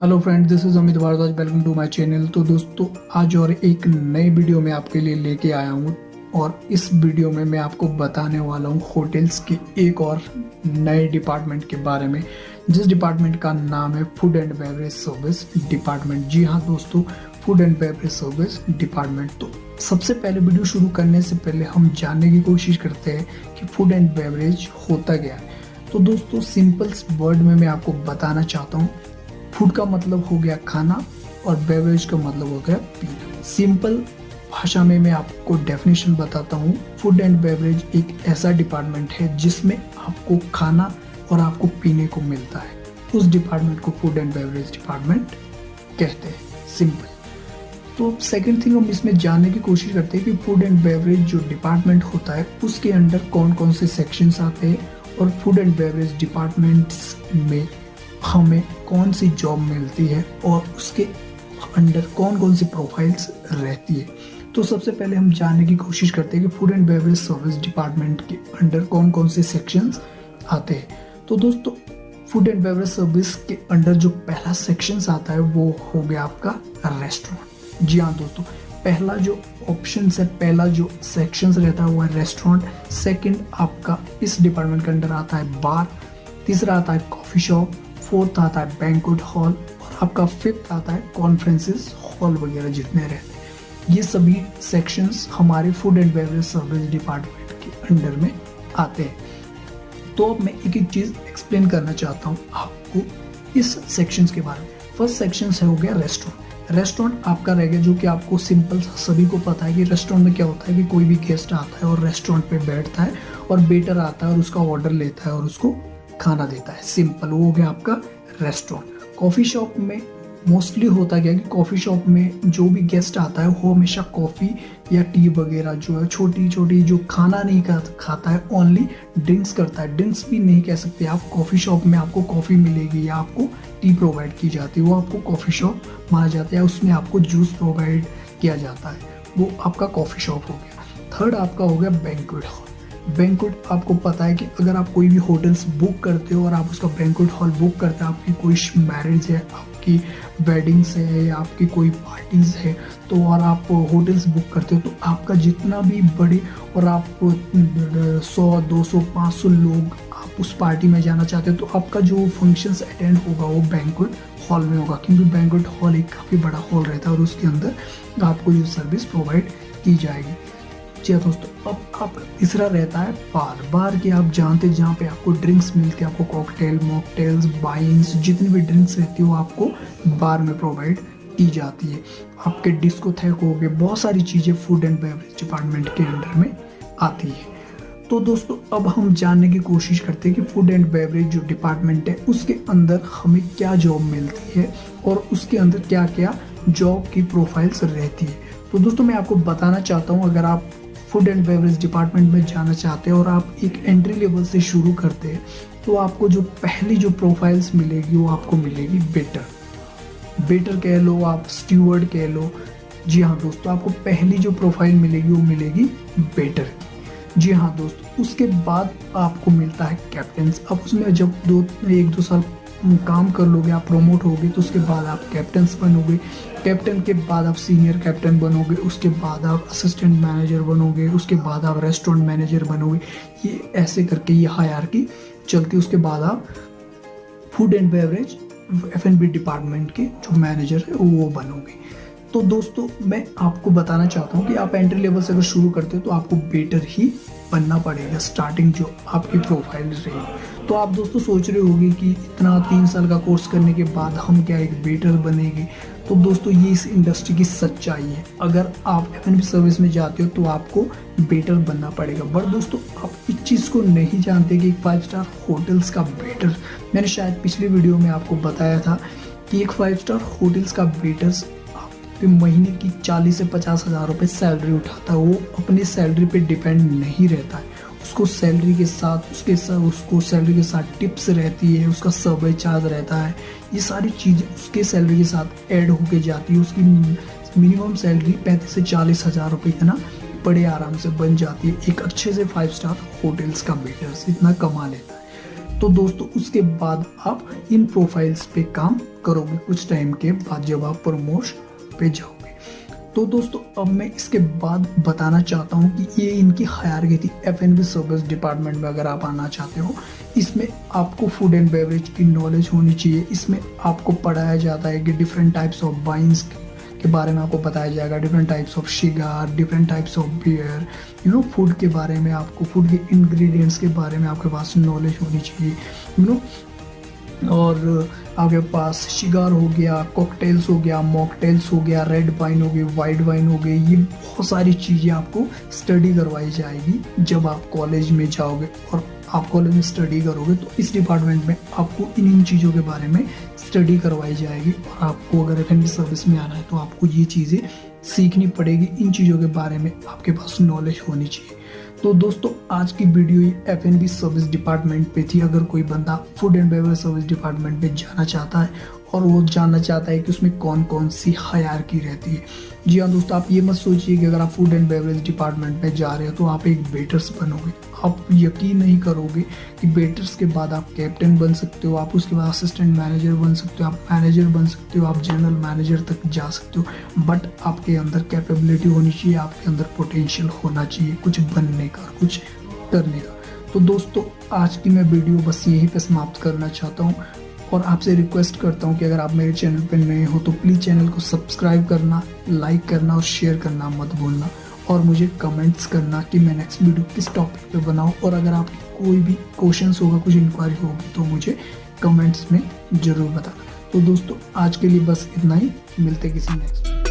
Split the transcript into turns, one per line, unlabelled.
Hello friends, this is Amit Bhardwaj. Welcome to my channel. तो दोस्तों, आज और एक नई वीडियो में आपके लिए लेके आया हूँ और इस वीडियो में मैं आपको बताने वाला हूँ होटल्स के एक और नए डिपार्टमेंट के बारे में, जिस डिपार्टमेंट का नाम है food and beverage service department. जी हाँ दोस्तों, food and beverage service department. तो सबसे पहले वीडियो शुरू करने से पहले हम जानने की कोशिश करते हैं कि फूड एंड बेवरेज होता क्या है। तो दोस्तों, सिंपल वर्ड में मैं आपको बताना चाहता हूँ, फूड का मतलब हो गया खाना और बेवरेज का मतलब हो गया पीना। सिंपल भाषा में मैं आपको डेफिनेशन बताता हूँ। फूड एंड बेवरेज एक ऐसा डिपार्टमेंट है जिसमें आपको खाना और आपको पीने को मिलता है। उस डिपार्टमेंट को फूड एंड बेवरेज डिपार्टमेंट कहते हैं, सिंपल। तो सेकंड थिंग, हम इसमें जानने की कोशिश करते हैं कि फूड एंड बेवरेज जो डिपार्टमेंट होता है उसके अंडर कौन कौन से सेक्शंस आते हैं और फूड एंड बेवरेज डिपार्टमेंट्स में हमें कौन सी जॉब मिलती है और उसके अंडर कौन कौन सी प्रोफाइल्स रहती है। तो सबसे पहले हम जानने की कोशिश करते हैं कि food and beverage service department के अंडर कौन कौन से सेक्शंस आते हैं। तो दोस्तों, फूड एंड बेवरेज सर्विस के अंडर जो पहला सेक्शंस आता है वो हो गया आपका रेस्टोरेंट। जी हाँ दोस्तों, पहला जो ऑप्शन है, पहला जो सेक्शंस रहता है वो है रेस्टोरेंट। सेकंड आपका इस डिपार्टमेंट के अंडर आता है बार। तीसरा आता है कॉफी शॉप। फोर्थ आता है बैंक्वेट हॉल और आपका फिफ्थ आता है कॉन्फ्रेंसेस हॉल वगैरह जितने रहते हैं। ये सभी सेक्शंस हमारे food and beverage service department के अंडर में आते हैं। तो अब मैं एक एक चीज एक्सप्लेन करना चाहता हूँ आपको इस सेक्शंस के बारे में। फर्स्ट सेक्शन हो गया रेस्टोरेंट। रेस्टोरेंट आपका रह गया, जो कि आपको सिंपल सभी को पता है कि रेस्टोरेंट में क्या होता है कि कोई भी गेस्ट आता है और रेस्टोरेंट पे बैठता है और वेटर आता है और उसका ऑर्डर लेता है और उसको खाना देता है। सिंपल, वो हो गया आपका रेस्टोरेंट। कॉफी शॉप में मोस्टली होता क्या है कि कॉफी शॉप में जो भी गेस्ट आता है वो हमेशा कॉफी या टी वगैरह जो है छोटी छोटी, जो खाना नहीं खाता है, ओनली ड्रिंक्स करता है। ड्रिंक्स भी नहीं कह सकते आप। कॉफी शॉप में आपको कॉफी मिलेगी या आपको टी प्रोवाइड की जाती है, वो आपको कॉफी शॉप माना जाता है। उसमें आपको जूस प्रोवाइड किया जाता है, वो आपका कॉफी शॉप हो गया। थर्ड आपका हो गया बैंक्वेट हॉल। बैंक्वेट, आपको पता है कि अगर आप कोई भी होटल्स बुक करते हो और आप उसका बैंक्वेट हॉल बुक करते हैं, आपकी कोई मैरिज है, आपकी वेडिंग्स है या आपकी कोई पार्टीज है, तो और आप होटल्स बुक करते हो तो आपका जितना भी बड़े और आप 100, 200, 500 लोग आप उस पार्टी में जाना चाहते हो, तो आपका जो फंक्शंस अटेंड होगा वो बैंक्वेट हॉल में होगा, क्योंकि बैंक्वेट हॉल एक काफ़ी बड़ा हॉल रहता है और उसके अंदर आपको ये सर्विस प्रोवाइड की जाएगी। जी दोस्तों, अब आप तीसरा रहता है बार। बार की आप जानते हैं, जहाँ पे आपको ड्रिंक्स मिलती है, आपको कॉकटेल, मॉकटेल्स, वाइन्स, जितनी भी ड्रिंक्स रहती है वो आपको बार में प्रोवाइड की जाती है। आपके डिस्कोथेक हो गए, बहुत सारी चीज़ें फूड एंड बेवरेज डिपार्टमेंट के अंडर में आती है। तो दोस्तों, अब हम जानने की कोशिश करते हैं कि फूड एंड बेवरेज जो डिपार्टमेंट है उसके अंदर हमें क्या जॉब मिलती है और उसके अंदर क्या क्या जॉब की प्रोफाइल्स रहती है। तो दोस्तों, मैं आपको बताना चाहता हूँ, अगर आप फूड एंड बेवरेज डिपार्टमेंट में जाना चाहते हैं और आप एक एंट्री लेवल से शुरू करते हैं, तो आपको जो पहली जो प्रोफाइल्स मिलेगी वो आपको मिलेगी वेटर कह लो, आप स्टीवर्ड कह लो। जी हाँ दोस्तों, आपको पहली जो प्रोफाइल मिलेगी वो मिलेगी वेटर। जी हाँ दोस्तों, उसके बाद आपको मिलता है कैप्टन। अब उसमें जब 1-2 साल काम कर लोगे, आप प्रमोट होगे, तो उसके बाद आप कैप्टन्स बनोगे। कैप्टन के बाद आप सीनियर कैप्टन बनोगे, उसके बाद आप असिस्टेंट मैनेजर बनोगे, उसके बाद आप रेस्टोरेंट मैनेजर बनोगे। ये ऐसे करके ये हायरार्की चलती है। उसके बाद आप food and beverage F&B department के जो मैनेजर है वो बनोगे। तो दोस्तों, मैं आपको बताना चाहता हूँ कि आप एंट्री लेवल से अगर शुरू करते हो तो आपको वेटर ही बनना पड़ेगा, स्टार्टिंग जो आपकी प्रोफाइल रहेगी। तो आप दोस्तों सोच रहे होंगे कि इतना 3 साल का कोर्स करने के बाद हम क्या एक वेटर बनेंगे। तो दोस्तों, ये इस इंडस्ट्री की सच्चाई है। अगर आप F&B सर्विस में जाते हो तो आपको वेटर बनना पड़ेगा। बट दोस्तों, आप इस चीज़ को नहीं जानते कि एक 5 स्टार होटल्स का वेटर, मैंने शायद पिछली वीडियो में आपको बताया था कि एक 5 स्टार होटल्स का वेटर्स महीने की 40 से 50 हज़ार रुपये सैलरी उठाता है। वो अपनी सैलरी पे डिपेंड नहीं रहता है, उसको सैलरी के साथ उसको सैलरी के साथ टिप्स रहती है, उसका सर्वे चार्ज रहता है, ये सारी चीज़ें उसके सैलरी के साथ ऐड होके जाती है। उसकी मिनिमम सैलरी 35 से 40 हज़ार रुपये इतना बड़े आराम से बन जाती है। एक अच्छे से 5 स्टार होटल्स का वेटर्स इतना कमा लेता है। तो दोस्तों उसके बाद आप इन प्रोफाइल्स पे काम करोगे कुछ टाइम के बाद जब आप प्रमोशन पे जाओगे। तो दोस्तों अब मैं इसके बाद बताना चाहता हूँ कि ये इनकी हायरार्की थी F&B सर्विस डिपार्टमेंट में। अगर आप आना चाहते हो, इसमें आपको फूड एंड बेवरेज की नॉलेज होनी चाहिए। इसमें आपको पढ़ाया जाता है कि डिफरेंट टाइप्स ऑफ वाइन्स के बारे में आपको बताया जाएगा, different types of cigar, different types of beer, food के बारे में, आपको फूड के इंग्रेडिएंट्स के बारे में आपके पास नॉलेज होनी चाहिए। और आपके पास शिगार हो गया, कॉकटेल्स हो गया, मॉकटेल्स हो गया, रेड वाइन हो गई, वाइट वाइन हो गई, ये बहुत सारी चीज़ें आपको स्टडी करवाई जाएगी जब आप कॉलेज में जाओगे। और आप कॉलेज में स्टडी करोगे तो इस डिपार्टमेंट में आपको इन चीज़ों के बारे में स्टडी करवाई जाएगी। और आपको अगर F&B सर्विस में आना है तो आपको ये चीज़ें सीखनी पड़ेगी, इन चीज़ों के बारे में आपके पास नॉलेज होनी चाहिए। तो दोस्तों आज की वीडियो F&B सर्विस डिपार्टमेंट पे थी। अगर कोई बंदा food and beverage service department पे जाना चाहता है और वो जानना चाहता है कि उसमें कौन कौन सी हायरार्की रहती है। जी हाँ दोस्तों, आप ये मत सोचिए कि अगर आप फूड एंड बेवरेज डिपार्टमेंट में जा रहे हो तो आप एक वेटर्स बनोगे। आप यकीन नहीं करोगे कि वेटर्स के बाद आप कैप्टन बन सकते हो, आप उसके बाद असिस्टेंट मैनेजर बन सकते हो, आप मैनेजर बन सकते हो, आप जनरल मैनेजर तक जा सकते हो। बट आपके अंदर कैपेबिलिटी होनी चाहिए, आपके अंदर पोटेंशियल होना चाहिए कुछ बनने का, कुछ करने का। तो दोस्तों आज की मैं वीडियो बस यहीं पे समाप्त करना चाहता हूँ और आपसे रिक्वेस्ट करता हूँ कि अगर आप मेरे चैनल पर नए हो तो प्लीज़ चैनल को सब्सक्राइब करना, लाइक करना और शेयर करना मत भूलना। और मुझे कमेंट्स करना कि मैं नेक्स्ट वीडियो किस टॉपिक पे बनाऊँ। और अगर आपकी कोई भी क्वेश्चंस होगा, कुछ इंक्वायरी होगी तो मुझे कमेंट्स में ज़रूर बताना। तो दोस्तों आज के लिए बस इतना ही, मिलते किसी नेक्स्ट